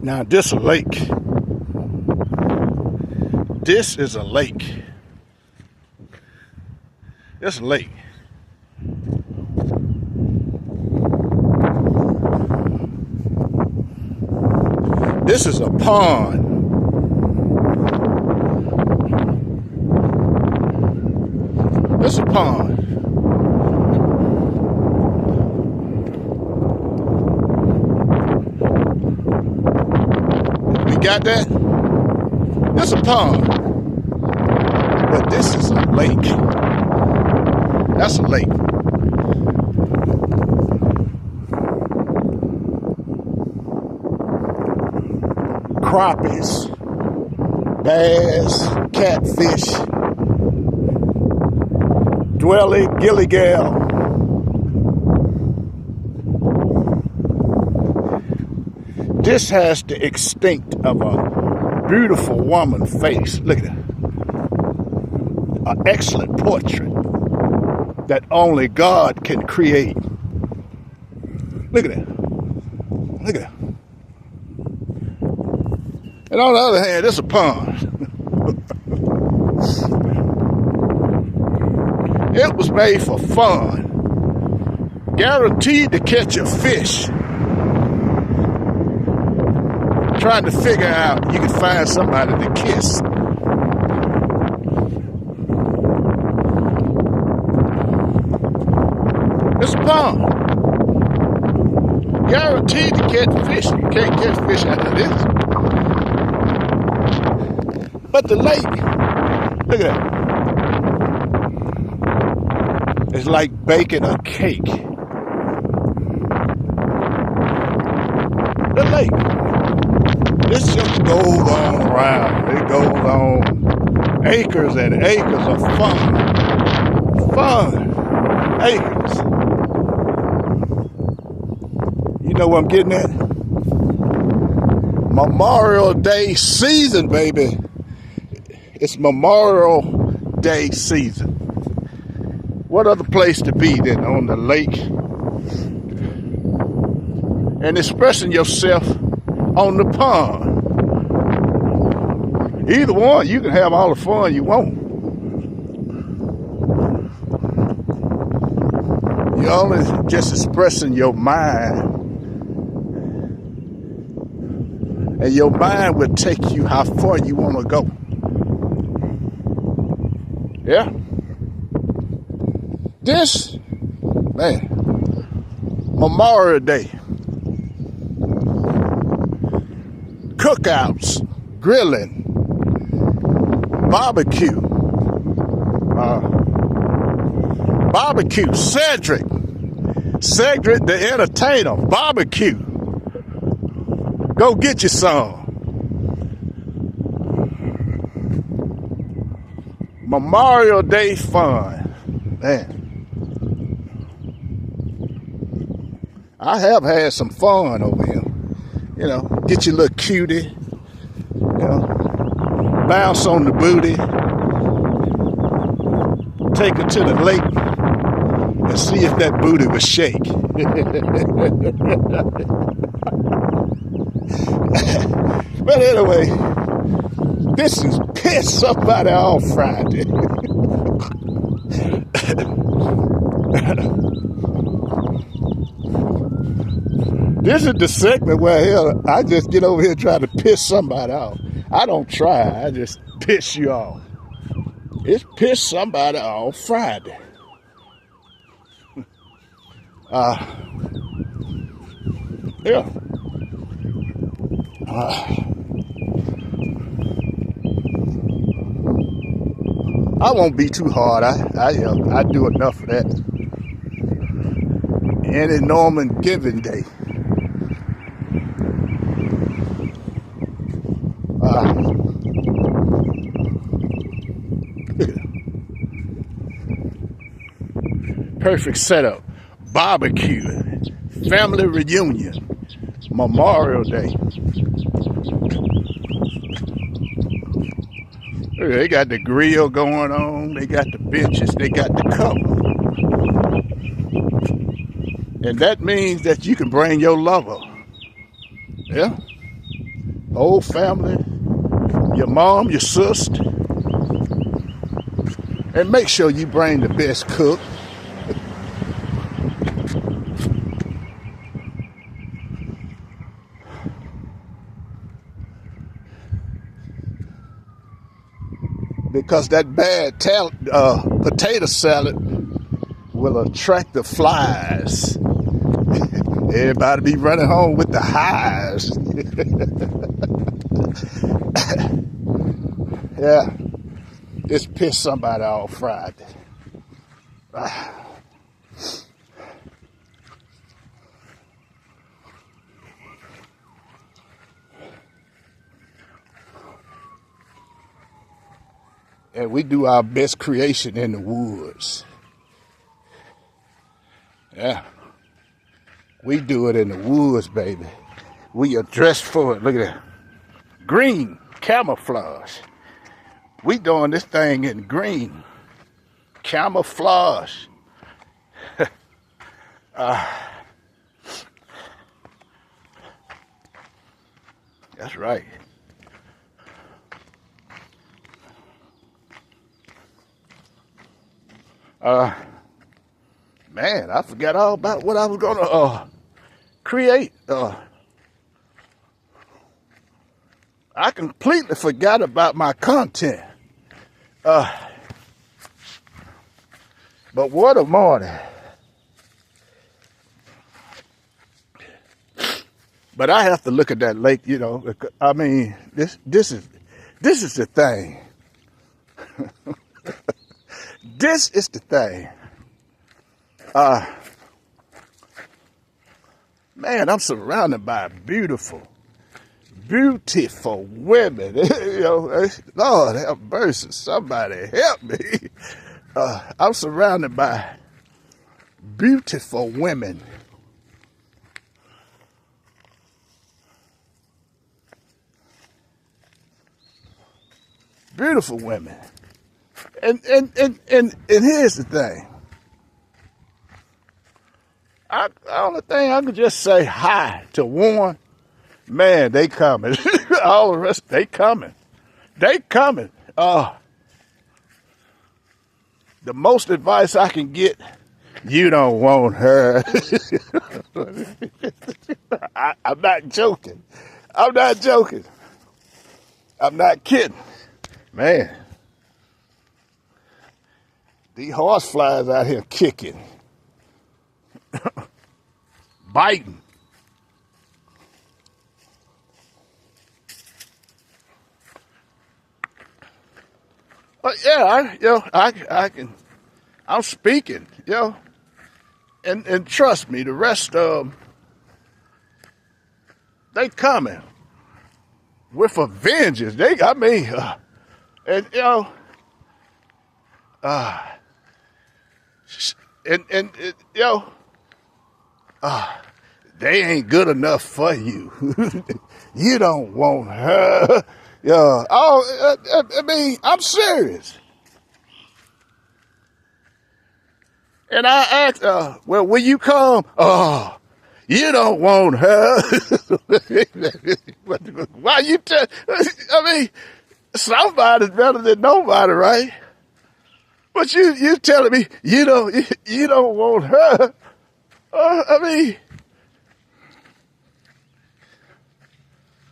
Now this a lake. This is a lake. It's a lake. This is a pond. This is a pond. We got that? This is a pond. But this is a lake. That's a lake. Crappies, bass, catfish, dwelly, gilligal. This has the extinct of a beautiful woman face. Look at that. An excellent portrait that only God can create. Look at that. Look at that. And on the other hand, this is a pond. It was made for fun. Guaranteed to catch a fish. Trying to figure out you can find somebody to kiss. It's a pond. Guaranteed to catch fish. You can't catch fish out of this. But the lake, look at that. It's like baking a cake. The lake. This just goes on around. It goes on acres and acres of fun. Fun. Acres. You know what I'm getting at? Memorial Day season, baby. It's Memorial Day season. What other place to be than on the lake and expressing yourself on the pond? Either one, you can have all the fun you want. You're only just expressing your mind. And your mind will take you how far you want to go. Yeah. This, man, Memorial Day. Cookouts, grilling, barbecue. Barbecue, Cedric the entertainer, barbecue. Go get you some. Memorial Day fun. Man. I have had some fun over here. You know, get your little cutie. You know, bounce on the booty. Take her to the lake and see if that booty will shake. But anyway, this is Piss Somebody Off Friday. This is the segment where I just get over here trying to piss somebody off. I don't try, I just piss you off. It's Piss Somebody Off Friday. Yeah. I won't be too hard. I do enough of that. Any Norman Giving Day. Perfect setup. Barbecue. Family reunion. Memorial Day. They got the grill going on. They got the benches. They got the cover. And that means that you can bring your lover. Yeah? whole family, your mom, your sister, and make sure you bring the best cook. Because that bad potato salad will attract the flies. Everybody be running home with the highs. Yeah, it's pissed somebody off Friday. And we do our best creation in the woods. Yeah. We do it in the woods, baby. We are dressed for it. Look at that. Green camouflage. We doing this thing in green camouflage. That's right. Man, I forgot all about what I was gonna create. I completely forgot about my content. But what a morning. But I have to look at that lake, you know. I mean, this is the thing. This is the thing. Man, I'm surrounded by beautiful women. You know, Lord have mercy. Somebody help me. I'm surrounded by beautiful women. Beautiful women. And here's the thing. The only thing I can just say hi to one. Man, they coming. All the rest, they coming. They coming. The most advice I can get, you don't want her. I'm not joking. I'm not joking. I'm not kidding. Man, these horseflies out here kicking, biting. But yeah, I can. I'm speaking, and trust me, the rest of them, they coming with a vengeance. And they ain't good enough for you. You don't want her. I mean, I'm serious. And I asked, well, will you come? Oh, you don't want her. Why you I mean, somebody's better than nobody, right? But you telling me you don't want her. I mean,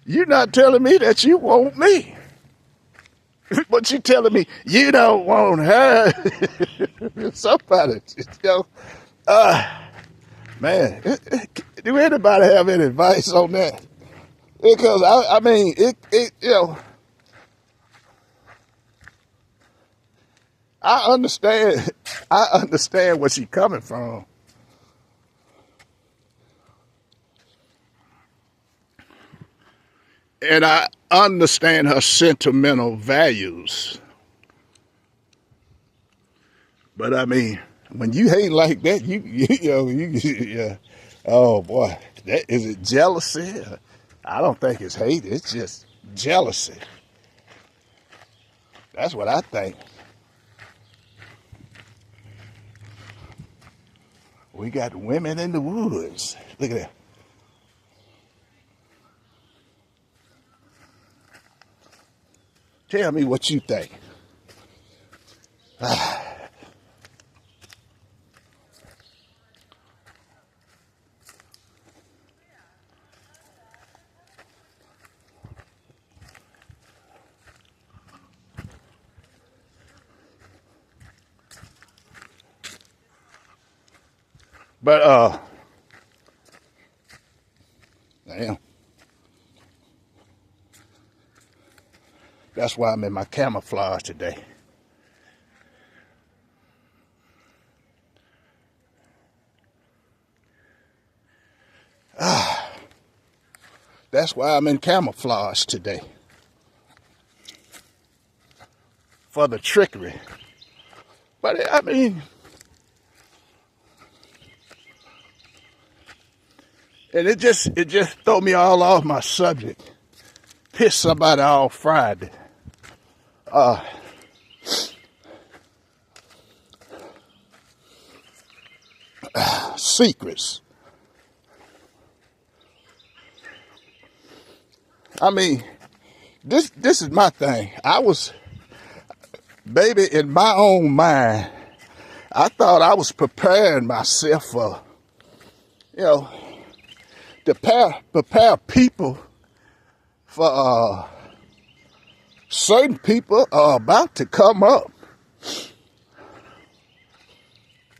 you're not telling me that you want me. But you telling me you don't want her. Somebody, man, do anybody have any advice on that? Because I mean, I understand where she's coming from. And I understand her sentimental values. But I mean, when you hate like that, yeah. Oh boy, is it jealousy? I don't think it's hate. It's just jealousy. That's what I think. We got women in the woods. Look at that. Tell me what you think. But damn. That's why I'm in my camouflage today. That's why I'm in camouflage today. For the trickery. But I mean, and it just throw me all off my subject. Piss somebody off Friday. Secrets. I mean, this is my thing. Baby, in my own mind, I thought I was preparing myself for, to prepare people for certain people are about to come up.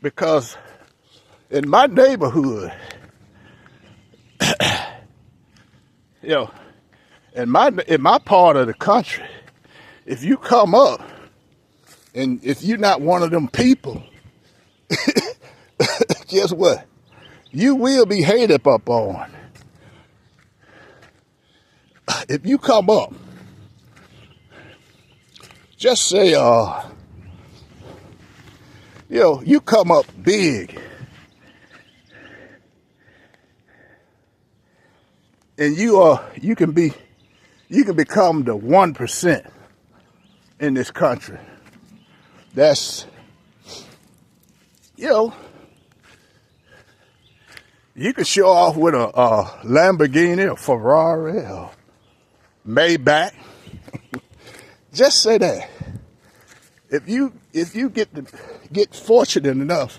Because in my neighborhood, in my part of the country, if you come up and if you're not one of them people, guess what? You will be hated up on. If you come up, just say, you come up big, and you can become the 1% in this country. That's, you can show off with a Lamborghini, or Ferrari, or Maybach. Just say that. If you get fortunate enough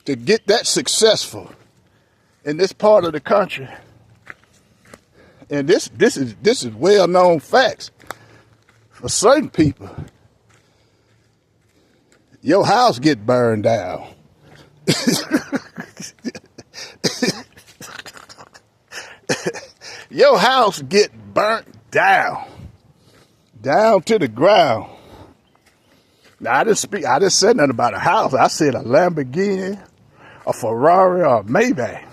to get that successful in this part of the country, and this is well known facts for certain people, your house get burned down. Your house get burnt down to the ground. Now I didn't say nothing about a house. I said a Lamborghini, a Ferrari, or a Maybach.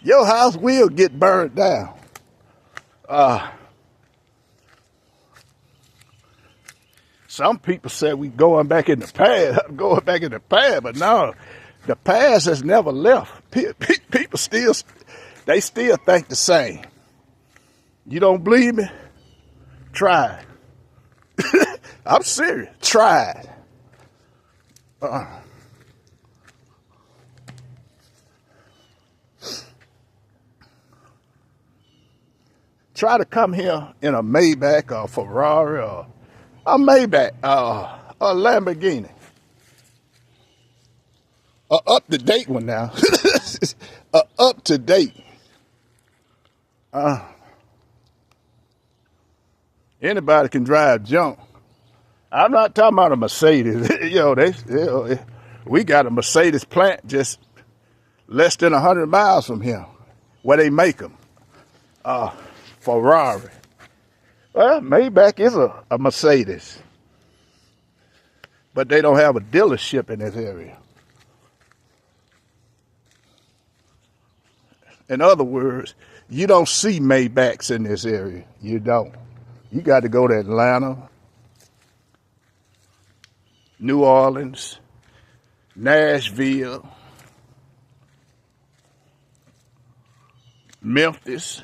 Your house will get burned down. Some people say we going back in the past, but no, the past has never left. People still think the same. You don't believe me? Try it. I'm serious. Try it. Try to come here in a Maybach or a Ferrari or a Maybach, a Lamborghini. Up-to-date one now. Up-to-date. Anybody can drive junk. I'm not talking about a Mercedes. We got a Mercedes plant just less than 100 miles from here, where they make them. Ferrari. Well, Maybach is a Mercedes, but they don't have a dealership in this area. In other words, you don't see Maybachs in this area. You don't. You got to go to Atlanta, New Orleans, Nashville, Memphis.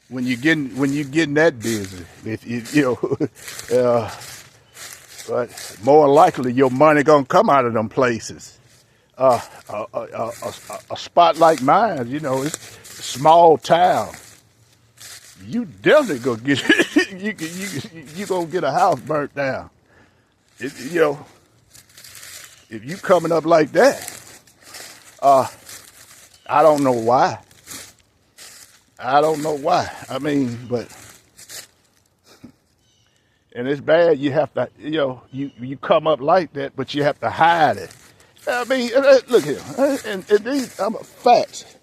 When you getting that busy, but more likely your money gonna come out of them places. A spot like mine, you know, it's a small town. You definitely gonna get you gonna get a house burnt down. You know, if you coming up like that, I don't know why. I don't know why. I mean, but and it's bad. You have to, you know, you come up like that, but you have to hide it. I mean, look here, and these facts.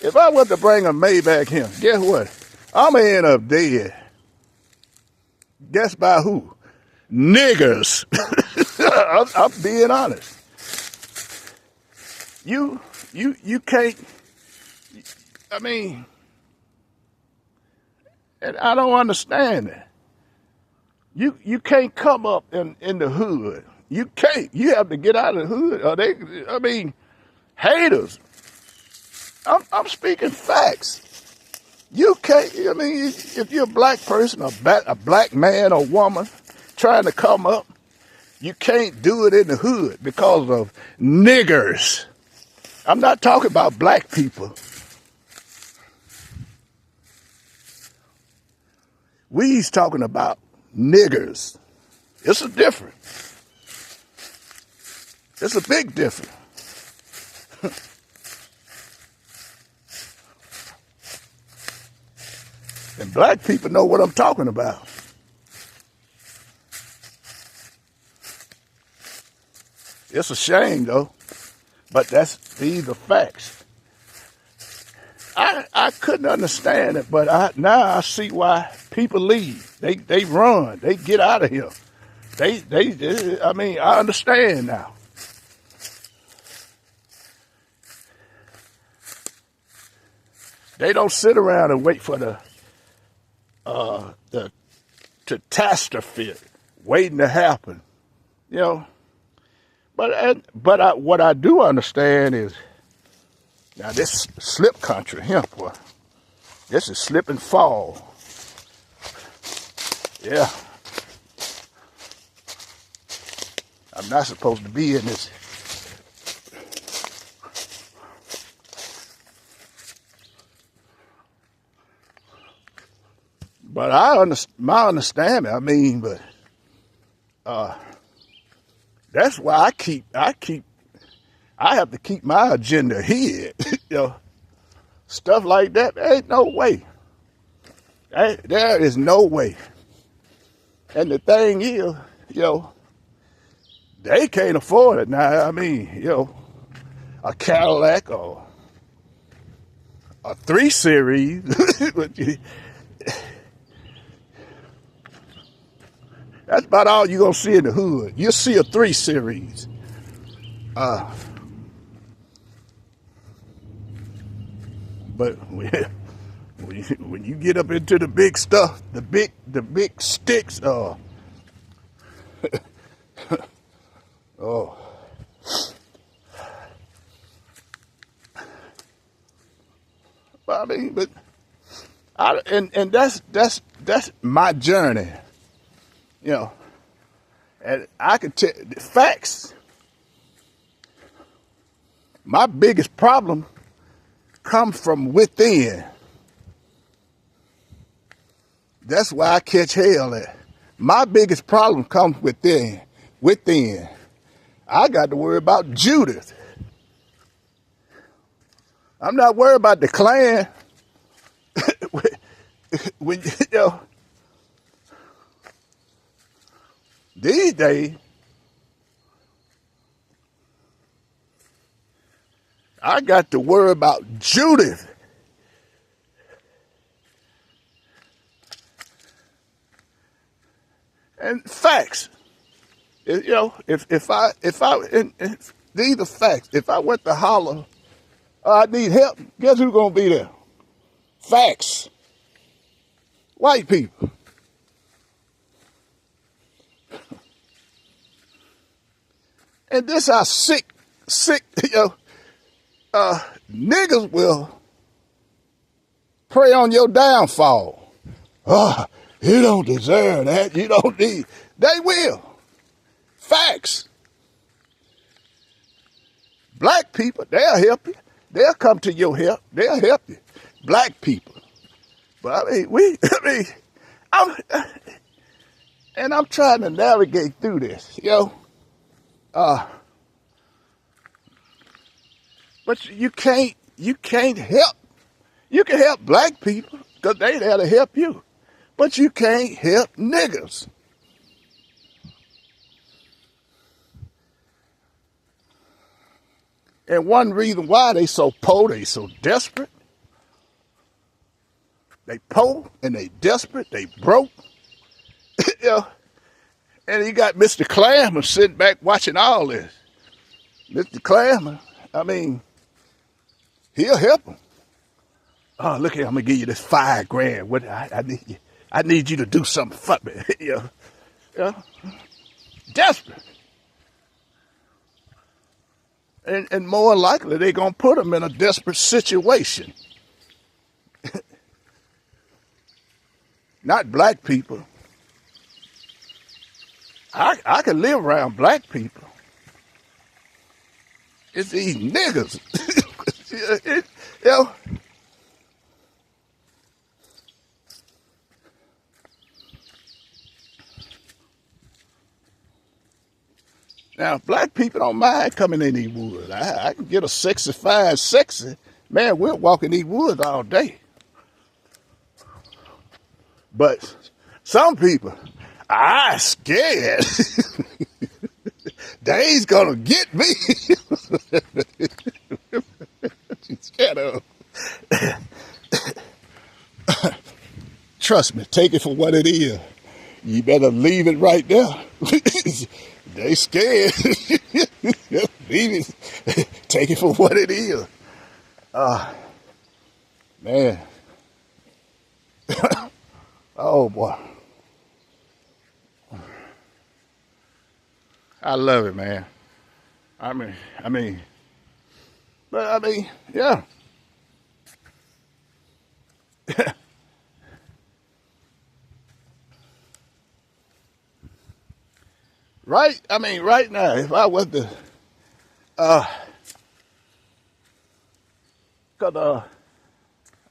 If I was to bring a Maybach here, guess what? I'm gonna end up dead. Guess by who? Niggers. I'm being honest. You can't. I mean, and I don't understand that. You can't come up in the hood. You can't. You have to get out of the hood. Or they, I mean, haters. I'm speaking facts. You can't. I mean, if you're a black person, a black man or woman trying to come up, you can't do it in the hood because of niggers. I'm not talking about black people. We's talking about niggers. It's a difference. It's a big difference. And black people know what I'm talking about. It's a shame though, but these are facts. I couldn't understand it, but now I see why people leave. They run. They get out of here. I mean, I understand now. They don't sit around and wait for the catastrophe waiting to happen, you know. But what I do understand is now this slip country here, boy. This is slip and fall. Yeah. I'm not supposed to be in this. But my understanding, I mean, but that's why I have to keep my agenda here. You know, stuff like that, there ain't no way. There is no way. And the thing is, you know, they can't afford it now. I mean, you know, a Cadillac or a 3 Series. That's about all you're going to see in the hood. You'll see a 3 Series. But when you get up into the big stuff, the big sticks, oh. I mean, but and that's my journey. You know, and I can tell the facts. My biggest problem comes from within. That's why I catch hell at. My biggest problem comes within. Within. I got to worry about Judith. I'm not worried about the Klan. when you know, these days, I got to worry about Judith. And facts. You know, if these are facts. If I went to holler, I need help, guess who's gonna be there? Facts. White people. And this how sick, you know, niggas will prey on your downfall. Oh, you don't deserve that. You don't need. They will. facts. Black people, they'll help you. They'll come to your help. They'll help you. Black people. But I'm trying to navigate through this, but you can't help. You can help black people because they there to help you. But you can't help niggas. And one reason why they so poor, they so desperate. They poor and they desperate, they broke. And you got Mr. Clammon sitting back watching all this. Mr. Clammon, he'll help them. Oh, look here, I'm gonna give you this $5,000. What I need you to do something for me. Desperate. And more likely they're gonna put them in a desperate situation. Not black people. I can live around black people. It's these niggas. Now, black people don't mind coming in these woods. I can get a 65, sexy. Man, we'll walk in these woods all day. But some people, I'm scared. They's gonna get me. She's scared of. Trust me, take it for what it is. You better leave it right there. They scared. Leave it. Take it for what it is. Man. Oh boy. I love it, man. Yeah. Right now, if I was to,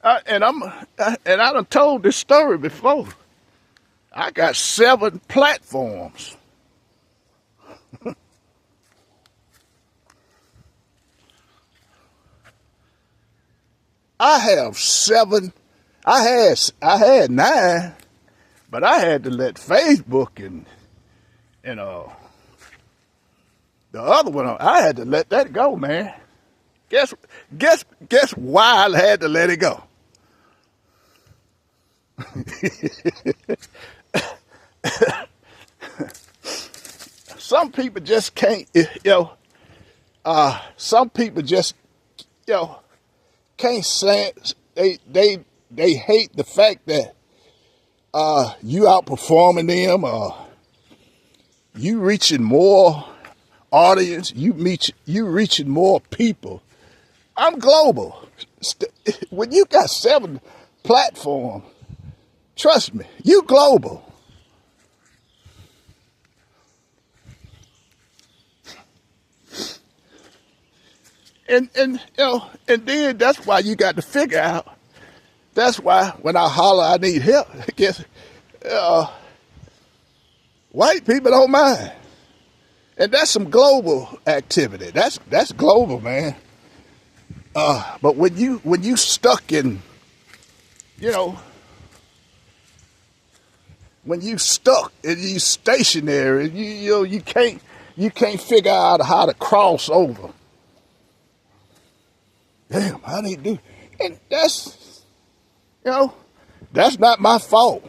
and I done told this story before. I got 7 platforms. I have 7. I had 9, but I had to let Facebook and the other one, I had to let that go, man. Guess why I had to let it go? Some people just can't, some people just, can't stand, they hate the fact that you outperforming them, you reaching more audience, you reaching more people. I'm global. When you got 7 platforms, trust me, you global. And then that's why you got to figure out. That's why when I holler I need help, I guess white people don't mind. And that's some global activity. That's global, man. But when you stuck in, when you stuck and you stationary, you can't figure out how to cross over. Damn, how they do? And that's not my fault.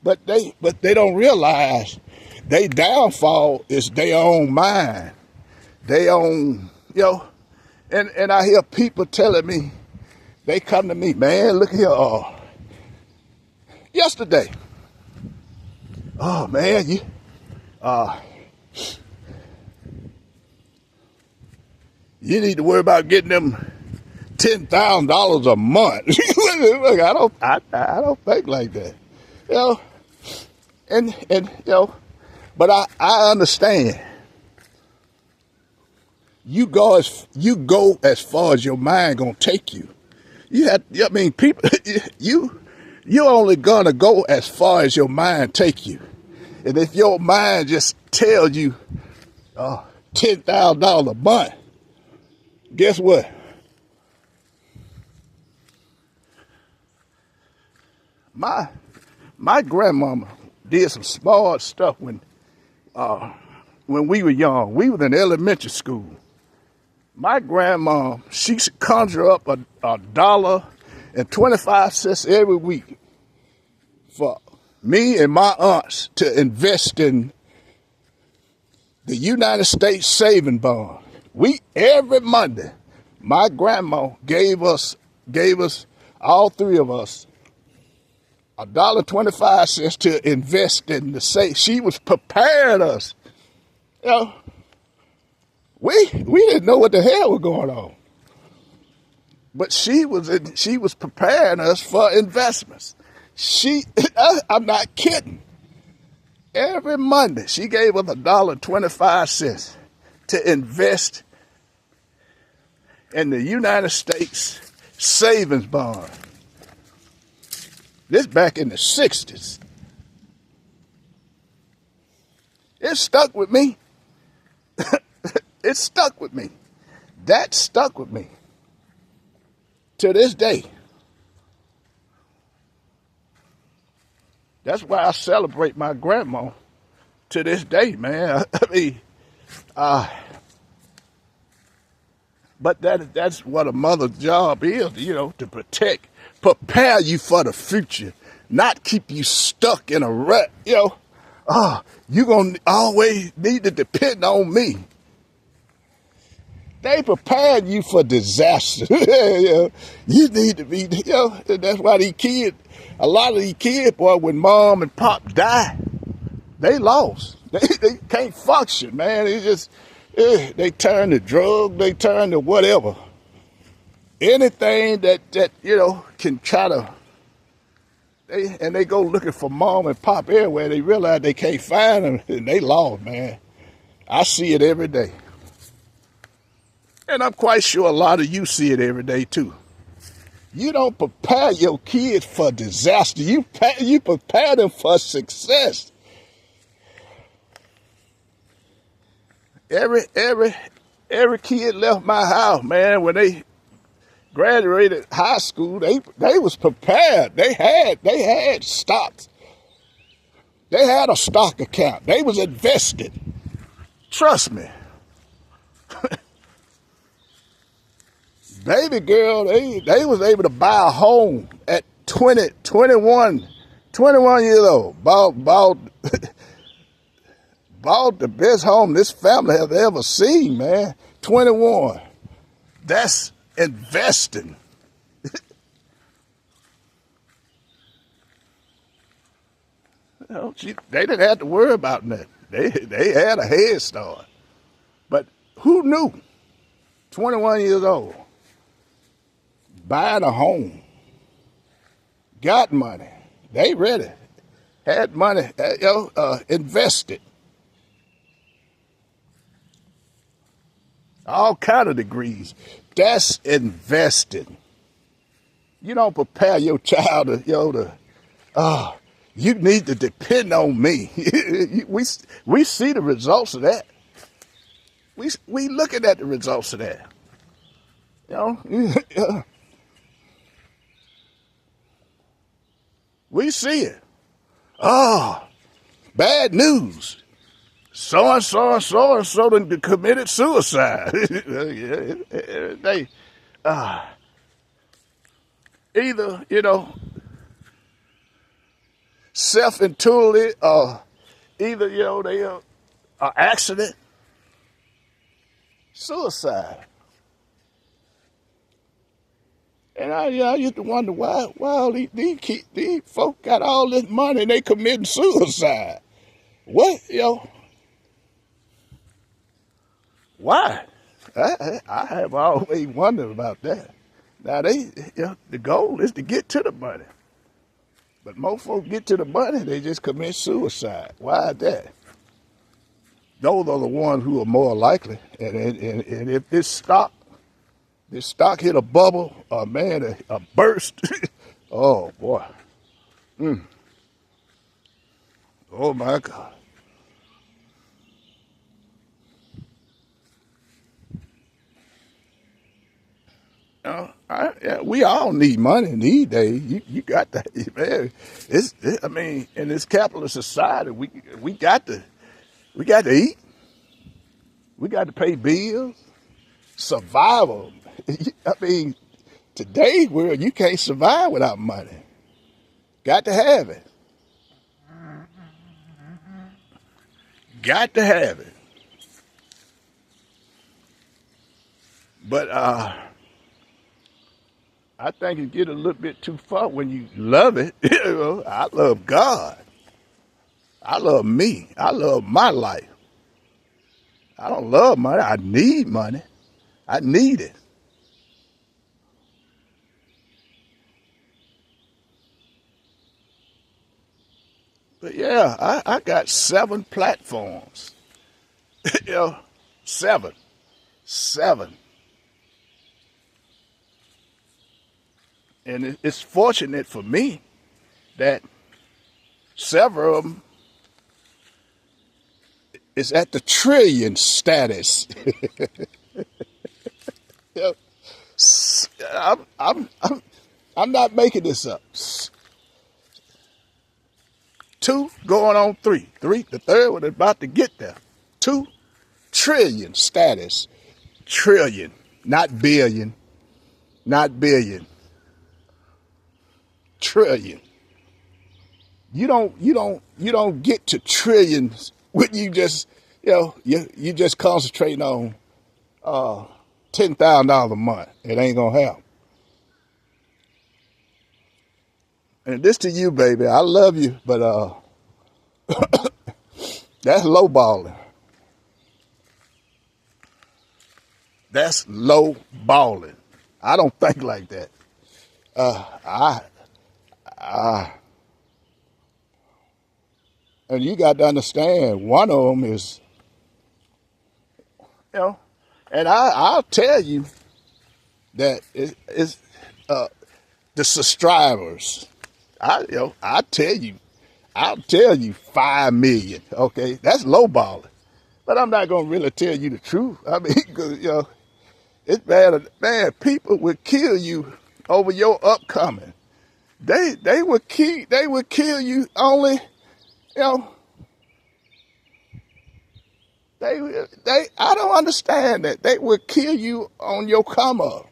But they don't realize their downfall is their own mind. They own, and I hear people telling me, they come to me, man, look here, yesterday. Oh man, you need to worry about getting them $10,000 a month. Look, I don't think like that. You know, and you know, but I understand. You go as far as your mind gonna take you. I mean, people, you only gonna go as far as your mind take you. And if your mind just tells you $10,000 a month, guess what? My grandmama did some smart stuff when we were young. We were in elementary school. My grandma, she conjure up $1.25 every week for me and my aunts to invest in the United States Saving Bond. Every Monday, my grandma gave us all three of us $1.25 to invest in the safe. She was preparing us. You know, we didn't know what the hell was going on, but she was preparing us for investments. I'm not kidding. Every Monday, she gave us $1.25 to invest in the United States Savings Bond. This back in the 60s. It stuck with me. It stuck with me. That stuck with me to this day. That's why I celebrate my grandma to this day, man. I mean, but that's what a mother's job is, you know, to prepare you for the future, not keep you stuck in a rut, you know. You're going to always need to depend on me. They prepared you for disaster. You need to be, you know, that's why a lot of these kids, boy, when mom and pop die, they lost. They can't function, man. It's just, they turn to drugs, they turn to whatever. Anything that you know, can try to, they go looking for mom and pop everywhere. They realize they can't find them, and they lost, man. I see it every day. And I'm quite sure a lot of you see it every day, too. You don't prepare your kids for disaster. You prepare them for success. Every kid left my house, man, when they graduated high school, they was prepared. They had stocks. They had a stock account. They was invested. Trust me. Baby girl, they was able to buy a home at 21 years old. Bought the best home this family has ever seen, man. 21. That's investing. You know, they didn't have to worry about nothing. They had a head start. But who knew? 21 years old. Buying a home. Got money. They ready. Had money, invested. All kind of degrees. That's investing. You don't prepare your child you need to depend on me. we see the results of that. We looking at the results of that. You know, we see it. Bad news. So-and-so done committed suicide. They, either, you know, self-intuled or either, you know, they an accident, suicide. And I used to wonder why all these folk got all this money and they committing suicide. What, you know? Why? I have always wondered about that. Now the goal is to get to the money. But most folks get to the money, they just commit suicide. Why is that? Those are the ones who are more likely. And if this stock hit a bubble, man, a burst, oh boy. Oh my God. We all need money these days. You got to, man. I mean, in this capitalist society, we got to eat. We got to pay bills. Survival. I mean, today's world, you can't survive without money. Got to have it. Got to have it. But I think it get a little bit too far when you love it. I love God. I love me. I love my life. I don't love money. I need money. I need it. But yeah, I got 7 platforms. you know, 7. 7. And it's fortunate for me that several of them is at the trillion status. You know, I'm not making this up. 2 going on 3. The third one is about to get there. 2 trillion status. Trillion, not billion. Not billion. Trillion. You don't get to trillions when you just you just concentrating on $10,000 a month. It ain't gonna happen. And this to you, baby. I love you, but that's low balling. That's low balling. I don't think like that. And you got to understand, one of them is, and I'll tell you that it's the subscribers. I'll tell you 5 million. Okay, that's low balling, but I'm not gonna really tell you the truth. I mean, because it's bad. Man, people would kill you over your upcoming. They would kill you only. I don't understand that. They would kill you on your come up.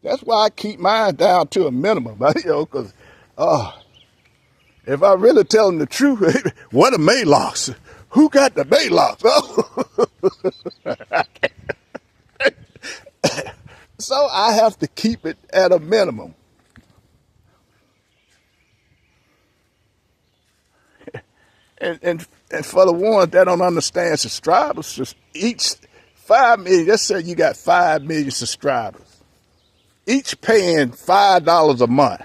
That's why I keep mine down to a minimum, because if I really tell them the truth, what a Maylocks? Who got the Maylocks? So I have to keep it at a minimum. And for the ones that don't understand subscribers, just each 5 million, let's say you got 5 million subscribers, each paying $5 a month.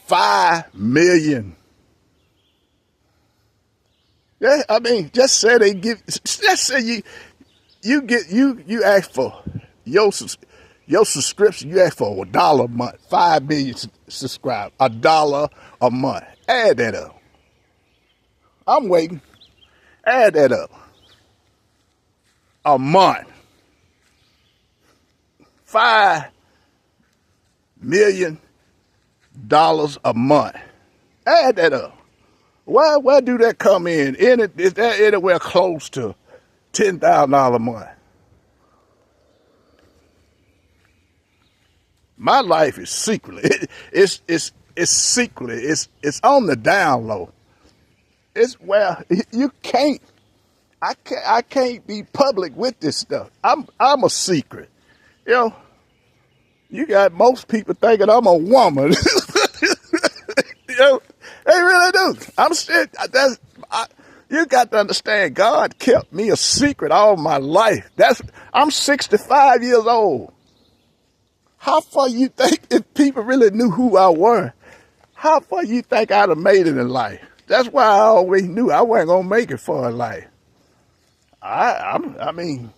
5 million. Yeah, I mean, just say they give. Let's say you ask for your subscription. You ask for $1 a month. 5 million subscribers. $1 a month. Add that up. I'm waiting. Add that up. A month. $5 million a month. Add that up. Where do that come in? Is that anywhere close to $10,000 a month? My life is secretly. It's secretly. It's on the down low. It's where you can't. I can't be public with this stuff. I'm a secret. You got most people thinking I'm a woman. They really do. I'm still. You got to understand. God kept me a secret all my life. I'm 65 years old. How far you think, if people really knew who I were, how far you think I'd have made it in life? That's why I always knew I wasn't gonna make it far in life. I mean,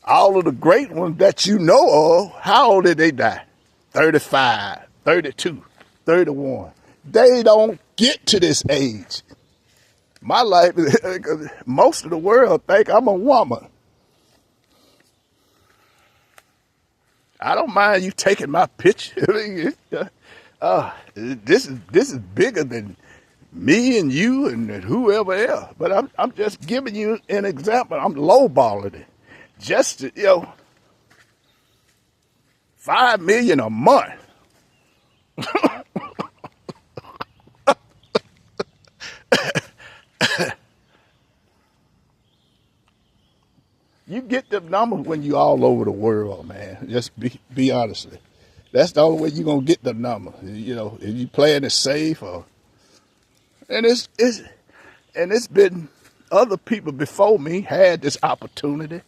all of the great ones that you know of, how old did they die? 35, 32, 31. They don't get to this age. My life, most of the world think I'm a woman. I don't mind you taking my picture. This is bigger than me and you and whoever else. But I'm just giving you an example. I'm lowballing it. Just to, 5 million a month. You get them numbers when you all over the world, man. Just be honestly. That's the only way you're gonna get the number. If you playing it safe and it's been other people before me had this opportunity.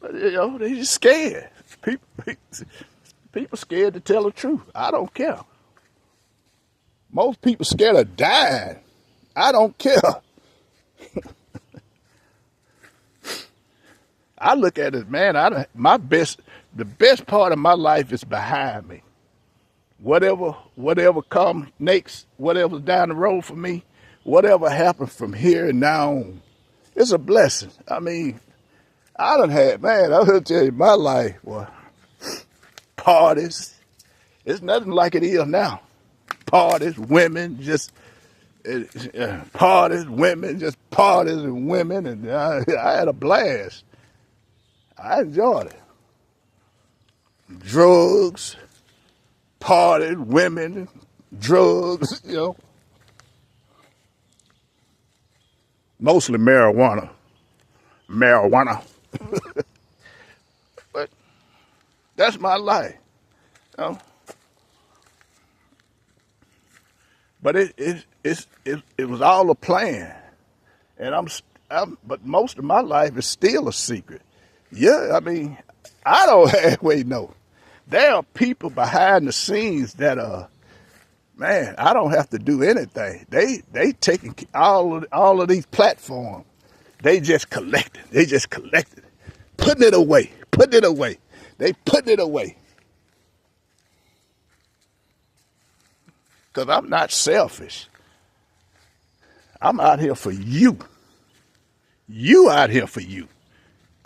But they just scared. People scared to tell the truth. I don't care. Most people scared of dying. I don't care. I look at it, man. The best part of my life is behind me. Whatever comes next, whatever's down the road for me, whatever happens from here and now on, it's a blessing. I mean, I done had, man, I'm gonna tell you, my life, boy, parties. It's nothing like it is now. Parties, women, just parties, women, just parties and women, and I had a blast. I enjoyed it. Drugs, parties, women, drugs, Mostly marijuana. But that's my life. But it was all a plan. And but most of my life is still a secret. Yeah, I mean, I don't halfway know. There are people behind the scenes that man, I don't have to do anything. They taking all of these platforms. They just collecting. Putting it away. They putting it away. Because I'm not selfish. I'm out here for you. You out here for you.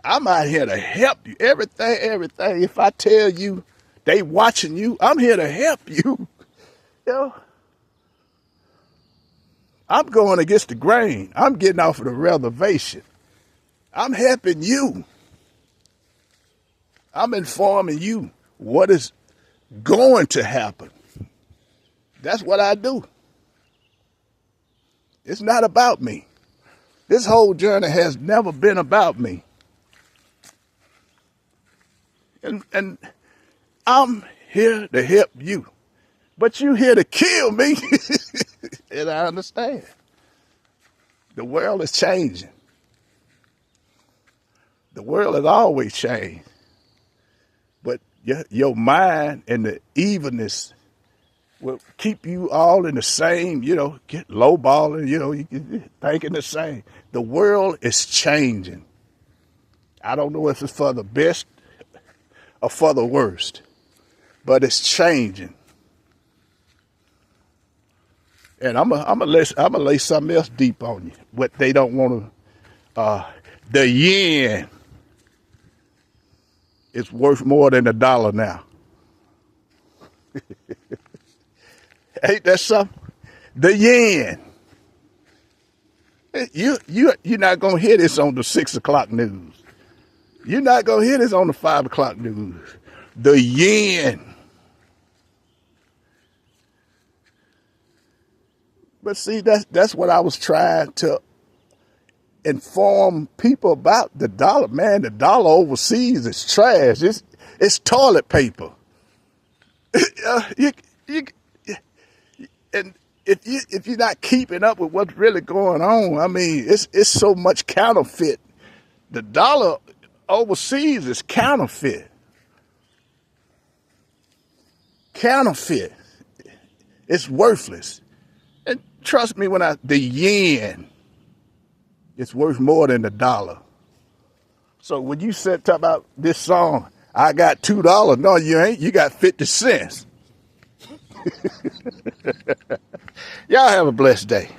I'm out here to help you. Everything. If I tell you they watching you, I'm here to help you. I'm going against the grain. I'm getting off of the reservation. I'm helping you. I'm informing you what is going to happen. That's what I do. It's not about me. This whole journey has never been about me. And I'm here to help you. But you here to kill me. And I understand. The world is changing. The world has always changed. But your mind and the evilness will keep you all in the same, get lowballing, you thinking the same. The world is changing. I don't know if it's for the best or for the worst, but it's changing. And I'm gonna lay something else deep on you. What they don't want to. The yen is worth more than $1 now. Ain't that something? The yen. You're not gonna hear this on the 6 o'clock news. You're not gonna hear this on the 5 o'clock news. The yen. But see, that's what I was trying to inform people about. The dollar, man. The dollar overseas is trash. It's toilet paper. And if you're not keeping up with what's really going on, I mean, it's so much counterfeit The dollar overseas is counterfeit. Counterfeit. It's worthless. And trust me the yen, it's worth more than the dollar. So when you talk about this song, I got $2. No, you ain't. You got 50 cents. Y'all have a blessed day.